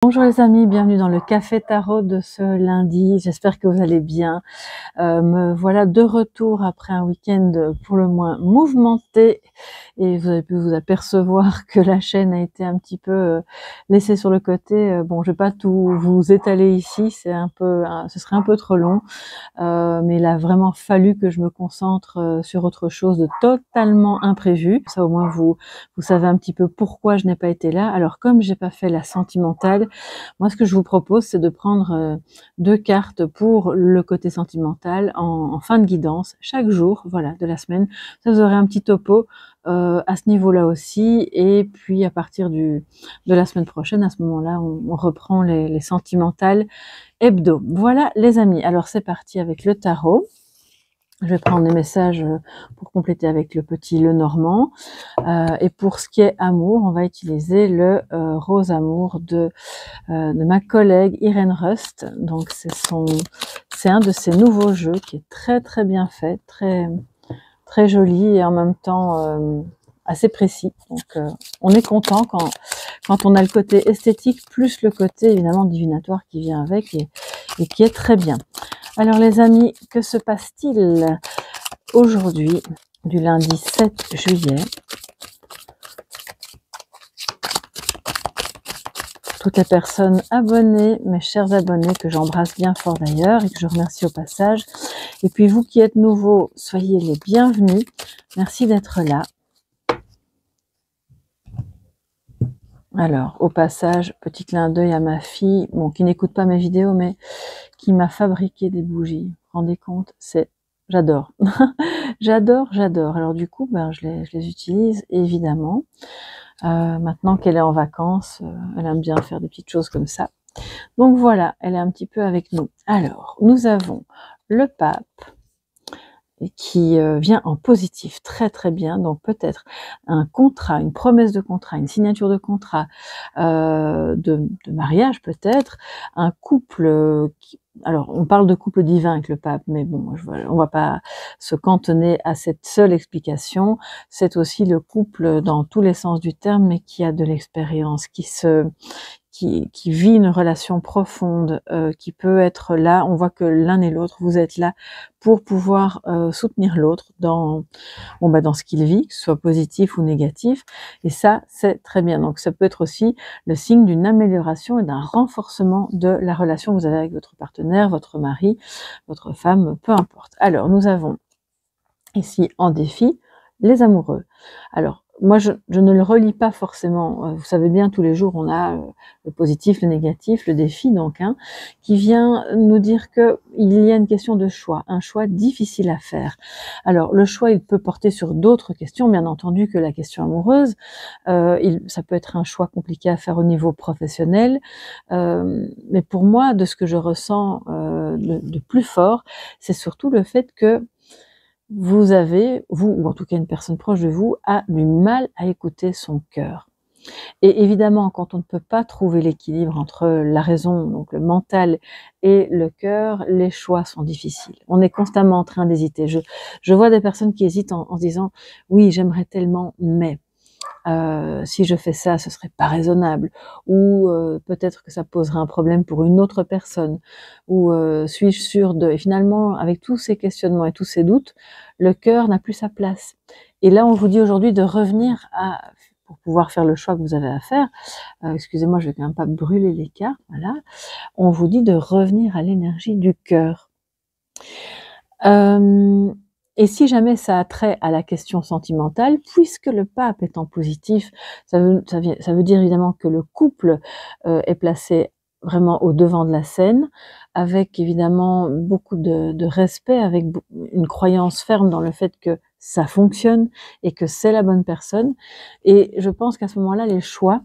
Bonjour les amis, bienvenue dans le Café Tarot de ce lundi, j'espère que vous allez bien. Me voilà de retour après un week-end pour le moins mouvementé et vous avez pu vous apercevoir que la chaîne a été un petit peu laissée sur le côté. Bon, je vais pas tout vous étaler ici, ce serait un peu trop long. Mais il a vraiment fallu que je me concentre sur autre chose de totalement imprévu. Ça, au moins, vous savez un petit peu pourquoi je n'ai pas été là. Alors, comme j'ai pas fait la sentimentale, moi, ce que je vous propose, c'est de prendre 2 cartes pour le côté sentimental en fin de guidance, chaque jour, voilà, de la semaine. Ça, vous aurez un petit topo à ce niveau-là aussi. Et puis, à partir de la semaine prochaine, à ce moment-là, on reprend les sentimentales hebdo. Voilà les amis, alors c'est parti avec le tarot. Je vais prendre des messages pour compléter avec le petit Le-Normand. Et pour ce qui est amour, on va utiliser le rose amour de ma collègue Irène Rust. Donc c'est un de ces nouveaux jeux qui est très très bien fait, très joli et en même temps assez précis. Donc on est content quand on a le côté esthétique plus le côté évidemment divinatoire qui vient avec et qui est très bien. Alors les amis, que se passe-t-il aujourd'hui du lundi 7 juillet? Toutes les personnes abonnées, mes chers abonnés, que j'embrasse bien fort d'ailleurs et que je remercie au passage. Et puis vous qui êtes nouveaux, soyez les bienvenus. Merci d'être là. Alors, au passage, petit clin d'œil à ma fille, bon, qui n'écoute pas mes vidéos, mais qui m'a fabriqué des bougies. Vous vous rendez compte? J'adore. j'adore. Alors du coup, je les utilise évidemment. Maintenant qu'elle est en vacances, elle aime bien faire des petites choses comme ça. Donc voilà, elle est un petit peu avec nous. Alors, nous avons le pape qui vient en positif, très très bien. Donc peut-être un contrat, une promesse de contrat, une signature de contrat, de mariage peut-être, un couple alors on parle de couple divin avec le pape, mais bon, on va pas se cantonner à cette seule explication. C'est aussi le couple dans tous les sens du terme, mais qui a de l'expérience, qui vit une relation profonde, qui peut être là. On voit que l'un et l'autre, vous êtes là pour pouvoir soutenir l'autre dans ce qu'il vit, que ce soit positif ou négatif. Et ça, c'est très bien. Donc ça peut être aussi le signe d'une amélioration et d'un renforcement de la relation que vous avez avec votre partenaire, votre mari, votre femme, peu importe. Alors, nous avons ici en défi les amoureux. Alors, moi, je ne le relis pas forcément. Vous savez bien, tous les jours, on a le positif, le négatif, le défi, donc, qui vient nous dire que il y a une question de choix, un choix difficile à faire. Alors, le choix, il peut porter sur d'autres questions, bien entendu, que la question amoureuse. Ça peut être un choix compliqué à faire au niveau professionnel. Mais pour moi, de ce que je ressens de plus fort, c'est surtout le fait que vous, ou en tout cas une personne proche de vous, a du mal à écouter son cœur. Et évidemment, quand on ne peut pas trouver l'équilibre entre la raison, donc le mental, et le cœur, les choix sont difficiles. On est constamment en train d'hésiter. Je vois des personnes qui hésitent en se disant « oui, j'aimerais tellement, mais… » si je fais ça, ce serait pas raisonnable, ou peut-être que ça poserait un problème pour une autre personne, ou suis-je sûre de… Et finalement, avec tous ces questionnements et tous ces doutes, le cœur n'a plus sa place. Et là, on vous dit aujourd'hui de revenir pour pouvoir faire le choix que vous avez à faire, excusez-moi, je vais quand même pas brûler les cartes, voilà, on vous dit de revenir à l'énergie du cœur. Et si jamais ça a trait à la question sentimentale, puisque le pape est en positif, ça veut dire évidemment que le couple est placé vraiment au devant de la scène, avec évidemment beaucoup de respect, avec une croyance ferme dans le fait que ça fonctionne et que c'est la bonne personne. Et je pense qu'à ce moment-là, les choix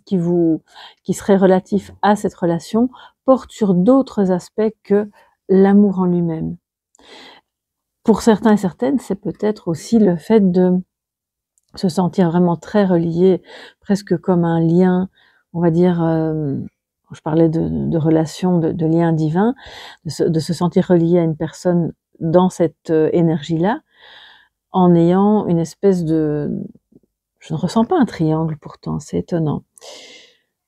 qui seraient relatifs à cette relation portent sur d'autres aspects que l'amour en lui-même. Pour certains et certaines, c'est peut-être aussi le fait de se sentir vraiment très relié, presque comme un lien, on va dire, je parlais de relation, de lien divin, de se sentir relié à une personne dans cette énergie-là, en ayant une espèce de… Je ne ressens pas un triangle pourtant, c'est étonnant.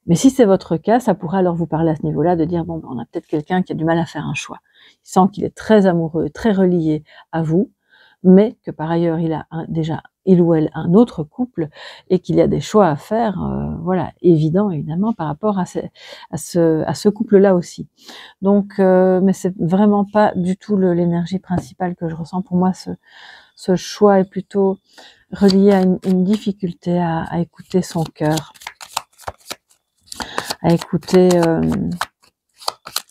Mais si c'est votre cas, ça pourrait alors vous parler à ce niveau-là, de dire, bon, ben, on a peut-être quelqu'un qui a du mal à faire un choix. Il sent qu'il est très amoureux, très relié à vous, mais que par ailleurs, il a déjà, il ou elle, un autre couple, et qu'il y a des choix à faire, voilà, évident, évidemment, par rapport à ce couple-là aussi. Donc, mais c'est vraiment pas du tout l'énergie principale que je ressens. Pour moi, ce choix est plutôt relié à une difficulté à écouter son cœur, à écouter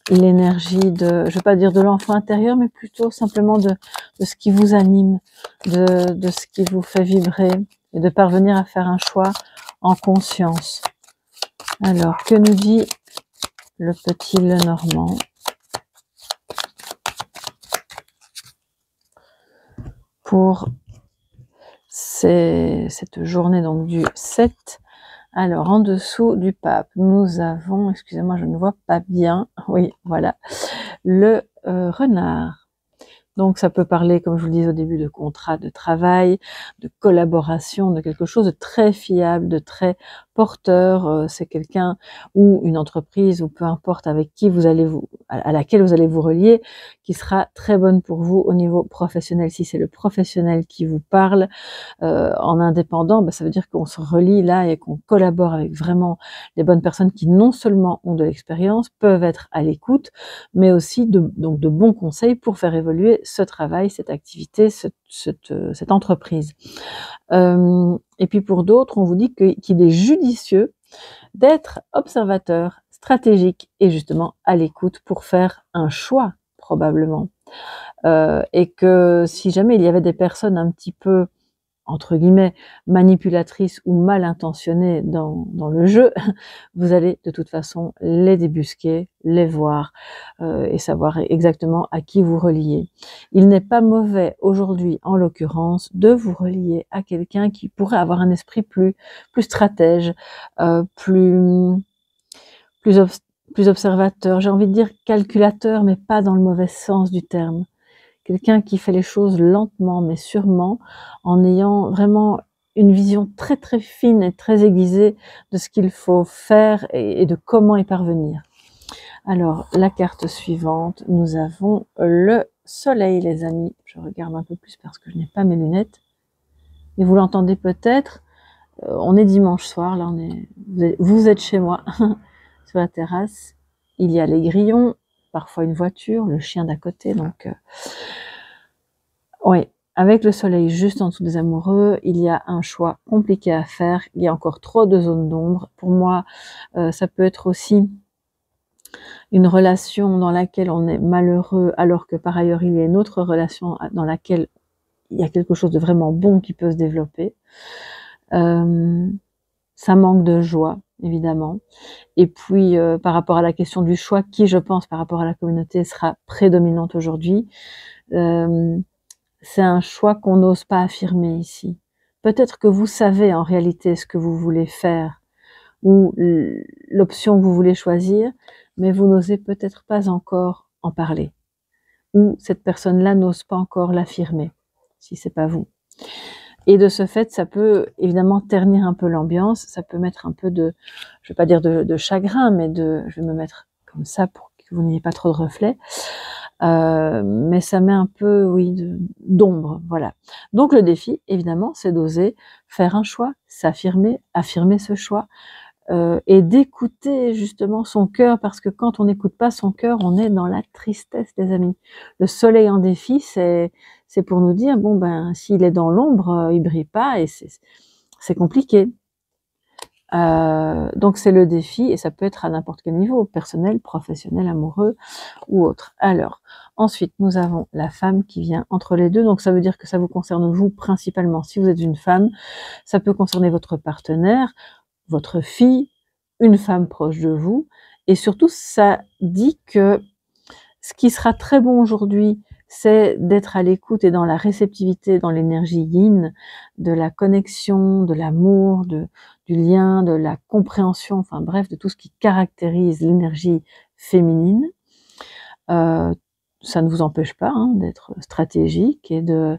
l'énergie je vais pas dire de l'enfant intérieur, mais plutôt simplement de ce qui vous anime, de ce qui vous fait vibrer, et de parvenir à faire un choix en conscience. Alors, que nous dit le petit Lenormand? Pour cette journée donc du 7. Alors, en dessous du pape, nous avons, excusez-moi, je ne vois pas bien, oui, voilà, le renard. Donc, ça peut parler, comme je vous le disais au début, de contrat de travail, de collaboration, de quelque chose de très fiable, de très porteur. C'est quelqu'un ou une entreprise, ou peu importe avec qui vous allez à laquelle vous allez vous relier, qui sera très bonne pour vous au niveau professionnel. Si c'est le professionnel qui vous parle, en indépendant, bah, ça veut dire qu'on se relie là et qu'on collabore avec vraiment les bonnes personnes qui non seulement ont de l'expérience, peuvent être à l'écoute, mais aussi donc de bons conseils pour faire évoluer ce travail, cette activité, cette entreprise. Et puis pour d'autres, on vous dit qu'il est judicieux d'être observateur, stratégique et justement à l'écoute pour faire un choix probablement. Et que si jamais il y avait des personnes un petit peu, entre guillemets, manipulatrices ou mal intentionnées dans le jeu, vous allez de toute façon les débusquer, les voir, et savoir exactement à qui vous reliez. Il n'est pas mauvais aujourd'hui, en l'occurrence, de vous relier à quelqu'un qui pourrait avoir un esprit plus stratège, plus observateur, j'ai envie de dire calculateur, mais pas dans le mauvais sens du terme. Quelqu'un qui fait les choses lentement mais sûrement, en ayant vraiment une vision très très fine et très aiguisée de ce qu'il faut faire et de comment y parvenir. Alors, la carte suivante, nous avons le soleil, les amis. Je regarde un peu plus parce que je n'ai pas mes lunettes. Et vous l'entendez peut-être, on est dimanche soir, là vous êtes chez moi, sur la terrasse. Il y a les grillons, parfois une voiture, le chien d'à côté, donc... Oui, avec le soleil juste en dessous des amoureux, il y a un choix compliqué à faire. Il y a encore trop de zones d'ombre. Pour moi, ça peut être aussi une relation dans laquelle on est malheureux, alors que par ailleurs, il y a une autre relation dans laquelle il y a quelque chose de vraiment bon qui peut se développer. Ça manque de joie, évidemment. Et puis, par rapport à la question du choix, qui, je pense, par rapport à la communauté, sera prédominante aujourd'hui, c'est un choix qu'on n'ose pas affirmer ici. Peut-être que vous savez en réalité ce que vous voulez faire ou l'option que vous voulez choisir, mais vous n'osez peut-être pas encore en parler. Ou cette personne-là n'ose pas encore l'affirmer, si c'est pas vous. Et de ce fait, ça peut évidemment ternir un peu l'ambiance, ça peut mettre un peu je vais pas dire de chagrin, mais je vais me mettre comme ça pour que vous n'ayez pas trop de reflets. Mais ça met un peu, oui, d'ombre, voilà. Donc le défi, évidemment, c'est d'oser faire un choix, s'affirmer, affirmer ce choix, et d'écouter justement son cœur, parce que quand on n'écoute pas son cœur, on est dans la tristesse, les amis. Le soleil en défi, c'est pour nous dire, bon ben, s'il est dans l'ombre, il brille pas, et c'est compliqué. Donc c'est le défi, et ça peut être à n'importe quel niveau, personnel, professionnel, amoureux ou autre. Alors, ensuite, nous avons la femme qui vient entre les deux, donc ça veut dire que ça vous concerne vous principalement. Si vous êtes une femme, ça peut concerner votre partenaire, votre fille, une femme proche de vous, et surtout ça dit que ce qui sera très bon aujourd'hui, c'est d'être à l'écoute et dans la réceptivité, dans l'énergie yin, de la connexion, de l'amour, du lien, de la compréhension, enfin bref, de tout ce qui caractérise l'énergie féminine. Ça ne vous empêche pas d'être stratégique et de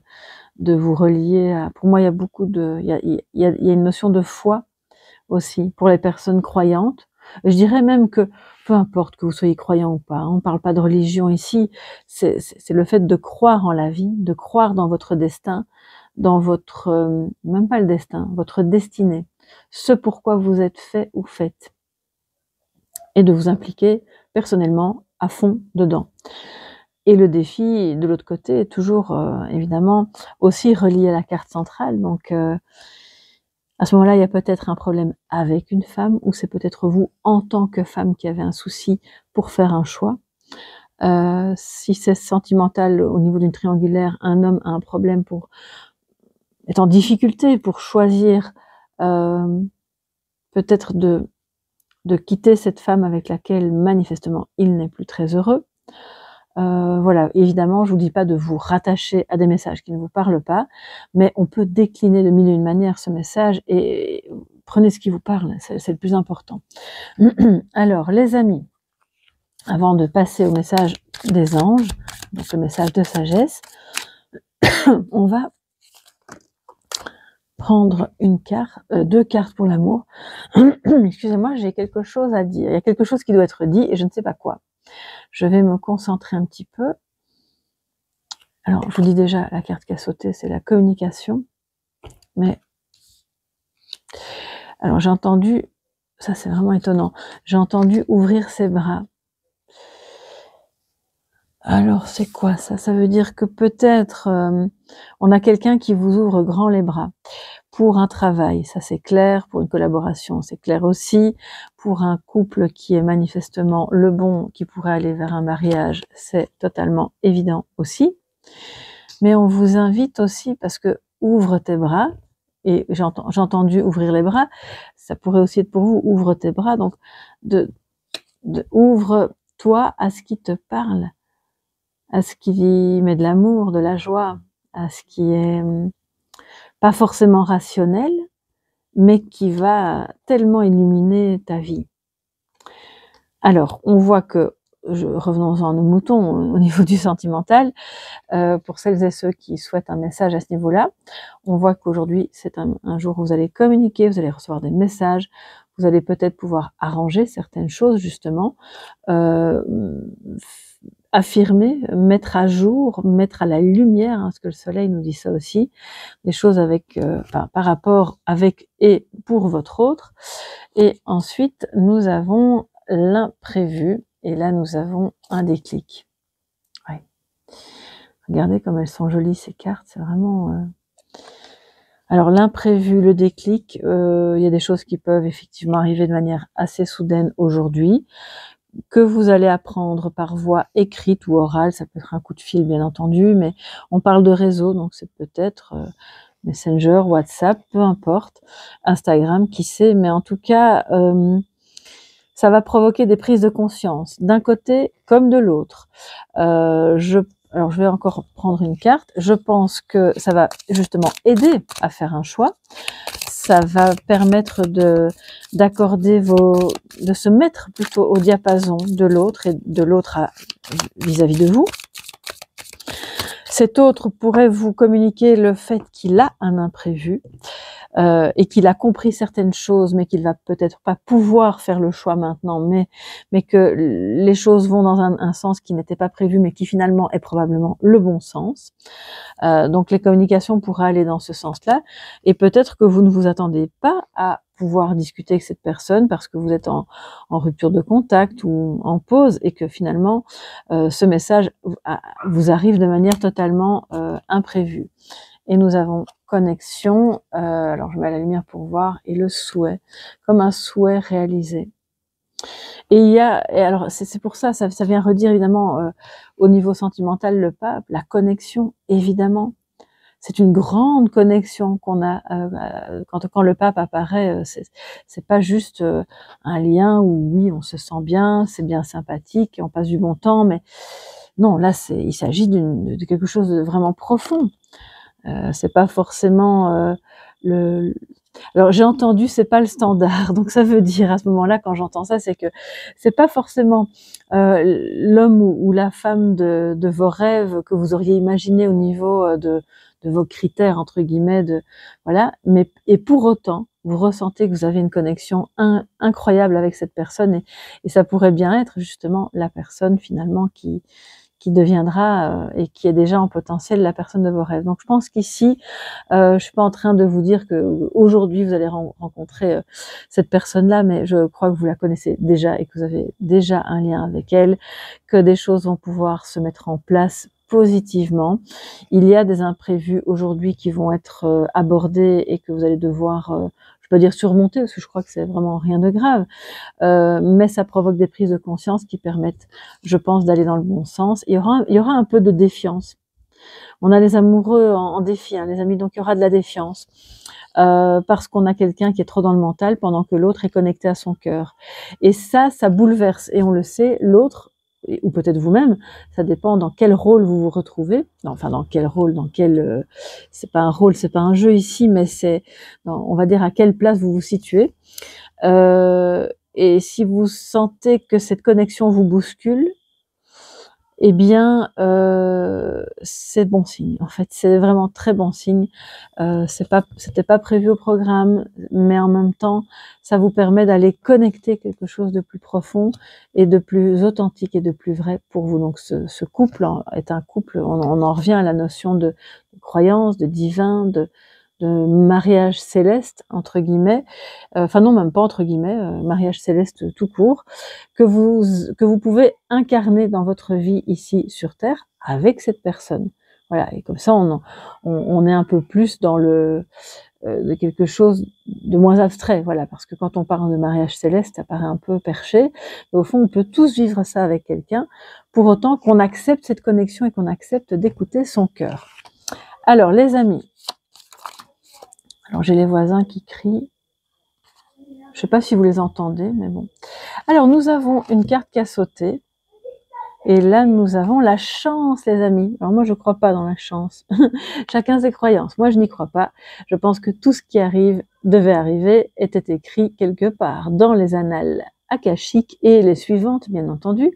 vous relier à... Pour moi, il y a beaucoup il y a une notion de foi aussi pour les personnes croyantes. Je dirais même que, peu importe que vous soyez croyant ou pas, on ne parle pas de religion ici, c'est le fait de croire en la vie, de croire dans votre destin, dans votre, même pas le destin, votre destinée, ce pourquoi vous êtes fait ou faite, et de vous impliquer personnellement à fond dedans. Et le défi, de l'autre côté, est toujours, évidemment, aussi relié à la carte centrale. Donc, à ce moment-là, il y a peut-être un problème avec une femme, ou c'est peut-être vous, en tant que femme, qui avez un souci pour faire un choix. Si c'est sentimental au niveau d'une triangulaire, un homme a un problème est en difficulté pour choisir, peut-être de quitter cette femme avec laquelle, manifestement, il n'est plus très heureux. Voilà, évidemment, je vous dis pas de vous rattacher à des messages qui ne vous parlent pas, mais on peut décliner de mille et une manières ce message, et prenez ce qui vous parle, c'est le plus important. Alors, les amis, avant de passer au message des anges, donc le message de sagesse, on va prendre une carte, 2 cartes pour l'amour. Excusez-moi, j'ai quelque chose à dire. Il y a quelque chose qui doit être dit et je ne sais pas quoi. Je vais me concentrer un petit peu. Alors, je vous dis déjà, la carte qui a sauté, c'est la communication. Mais, alors j'ai entendu, ça c'est vraiment étonnant, j'ai entendu ouvrir ses bras. Alors, c'est quoi ça? Ça veut dire que peut-être on a quelqu'un qui vous ouvre grand les bras pour un travail, ça c'est clair, pour une collaboration, c'est clair aussi, pour un couple qui est manifestement le bon, qui pourrait aller vers un mariage, c'est totalement évident aussi. Mais on vous invite aussi, parce que ouvre tes bras, et j'ai entendu ouvrir les bras, ça pourrait aussi être pour vous, ouvre tes bras, donc ouvre-toi à ce qui te parle, à ce qui met de l'amour, de la joie, à ce qui est pas forcément rationnel, mais qui va tellement illuminer ta vie. Alors, on voit que, revenons-en à nos moutons au niveau du sentimental, pour celles et ceux qui souhaitent un message à ce niveau-là, on voit qu'aujourd'hui, c'est un jour où vous allez communiquer, vous allez recevoir des messages, vous allez peut-être pouvoir arranger certaines choses, justement, affirmer, mettre à jour, mettre à la lumière, parce que le soleil nous dit ça aussi, des choses avec, par rapport avec et pour votre autre. Et ensuite, nous avons l'imprévu, et là, nous avons un déclic. Ouais. Regardez comme elles sont jolies, ces cartes, c'est vraiment... Alors, l'imprévu, le déclic, il y a des choses qui peuvent effectivement arriver de manière assez soudaine aujourd'hui, que vous allez apprendre par voie écrite ou orale, ça peut être un coup de fil bien entendu, mais on parle de réseau, donc c'est peut-être Messenger, WhatsApp, peu importe, Instagram, qui sait, mais en tout cas, ça va provoquer des prises de conscience, d'un côté comme de l'autre. Alors je vais encore prendre une carte, je pense que ça va justement aider à faire un choix, ça va permettre d'accorder de se mettre plutôt au diapason de l'autre et de l'autre vis-à-vis de vous. Cet autre pourrait vous communiquer le fait qu'il a un imprévu et qu'il a compris certaines choses, mais qu'il va peut-être pas pouvoir faire le choix maintenant, mais que les choses vont dans un sens qui n'était pas prévu, mais qui finalement est probablement le bon sens. Donc les communications pourraient aller dans ce sens-là, et peut-être que vous ne vous attendez pas à pouvoir discuter avec cette personne parce que vous êtes en rupture de contact ou en pause, et que finalement ce message vous arrive de manière totalement imprévue. Et nous avons connexion, alors je mets la lumière pour voir, et le souhait, comme un souhait réalisé. Et alors c'est pour ça vient redire évidemment au niveau sentimental le pape, la connexion, évidemment. C'est une grande connexion qu'on a quand le pape apparaît. C'est pas juste un lien où oui on se sent bien, c'est bien sympathique, et on passe du bon temps, mais non, là il s'agit de quelque chose de vraiment profond. C'est pas forcément alors j'ai entendu, c'est pas le standard, donc ça veut dire à ce moment-là, quand j'entends ça, c'est que c'est pas forcément l'homme ou la femme de vos rêves que vous auriez imaginé au niveau de vos critères entre guillemets, voilà. Mais et pour autant, vous ressentez que vous avez une connexion incroyable avec cette personne et ça pourrait bien être justement la personne finalement qui deviendra et qui est déjà en potentiel la personne de vos rêves. Donc je pense qu'ici, je suis pas en train de vous dire que aujourd'hui vous allez rencontrer cette personne-là, mais je crois que vous la connaissez déjà et que vous avez déjà un lien avec elle, que des choses vont pouvoir se mettre en place positivement. Il y a des imprévus aujourd'hui qui vont être abordés et que vous allez devoir, je peux pas dire surmonter parce que je crois que c'est vraiment rien de grave, mais ça provoque des prises de conscience qui permettent, je pense, d'aller dans le bon sens. Il y aura un peu de défiance. On a les amoureux en défi, hein, les amis, donc il y aura de la défiance. Parce qu'on a quelqu'un qui est trop dans le mental pendant que l'autre est connecté à son cœur. Et ça bouleverse, et on le sait, l'autre, ou peut-être vous-même, ça dépend dans quel rôle vous vous retrouvez, enfin dans quel rôle, c'est pas un rôle, c'est pas un jeu ici, mais on va dire à quelle place vous vous situez. Et si vous sentez que cette connexion vous bouscule, eh bien, c'est bon signe. En fait, c'est vraiment très bon signe. C'était pas prévu au programme, mais en même temps, ça vous permet d'aller connecter quelque chose de plus profond et de plus authentique et de plus vrai pour vous. Donc, ce couple est un couple. On en revient à la notion de croyance, de divin, de mariage céleste entre guillemets, enfin non, même pas entre guillemets, mariage céleste tout court, que vous pouvez incarner dans votre vie ici sur Terre avec cette personne. Voilà, et comme ça on est un peu plus dans de quelque chose de moins abstrait, voilà, parce que quand on parle de mariage céleste, ça paraît un peu perché, mais au fond on peut tous vivre ça avec quelqu'un, pour autant qu'on accepte cette connexion et qu'on accepte d'écouter son cœur. Alors les amis, alors j'ai les voisins qui crient. Je sais pas si vous les entendez, mais bon. Alors nous avons une carte qui a sauté. Et là, nous avons la chance, les amis. Alors moi, je crois pas dans la chance. Chacun ses croyances. Moi, je n'y crois pas. Je pense que tout ce qui arrive, devait arriver, était écrit quelque part dans les annales akashiques et les suivantes, bien entendu.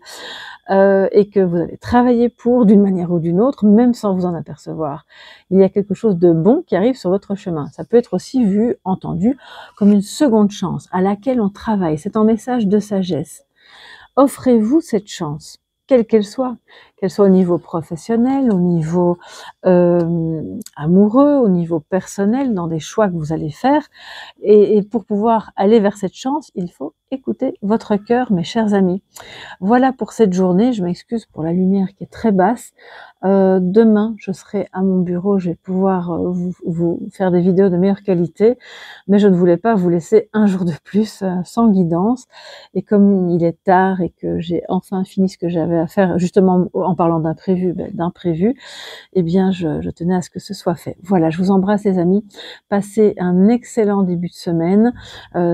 Et que vous avez travaillé pour, d'une manière ou d'une autre, même sans vous en apercevoir. Il y a quelque chose de bon qui arrive sur votre chemin. Ça peut être aussi vu, entendu, comme une seconde chance à laquelle on travaille. C'est un message de sagesse. Offrez-vous cette chance, quelle qu'elle soit au niveau professionnel, au niveau amoureux, au niveau personnel, dans des choix que vous allez faire. Et pour pouvoir aller vers cette chance, il faut écouter votre cœur, mes chers amis. Voilà pour cette journée. Je m'excuse pour la lumière qui est très basse. Demain, je serai à mon bureau. Je vais pouvoir vous faire des vidéos de meilleure qualité. Mais je ne voulais pas vous laisser un jour de plus sans guidance. Et comme il est tard et que j'ai enfin fini ce que j'avais à faire, justement en parlant d'imprévu, eh bien, je tenais à ce que ce soit fait. Voilà, je vous embrasse les amis. Passez un excellent début de semaine.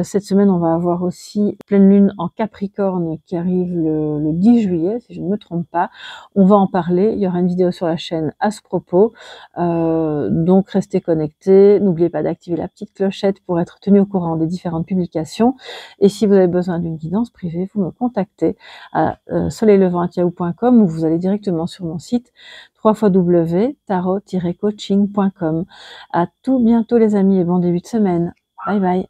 Cette semaine, on va avoir aussi pleine lune en Capricorne qui arrive le 10 juillet, si je ne me trompe pas. On va en parler. Il y aura une vidéo sur la chaîne à ce propos. Donc, restez connectés. N'oubliez pas d'activer la petite clochette pour être tenu au courant des différentes publications. Et si vous avez besoin d'une guidance privée, vous me contactez à soleillevent@yahoo.com ou vous allez directement sur mon site www.tarot-coaching.com. À tout bientôt les amis et bon début de semaine. Bye bye.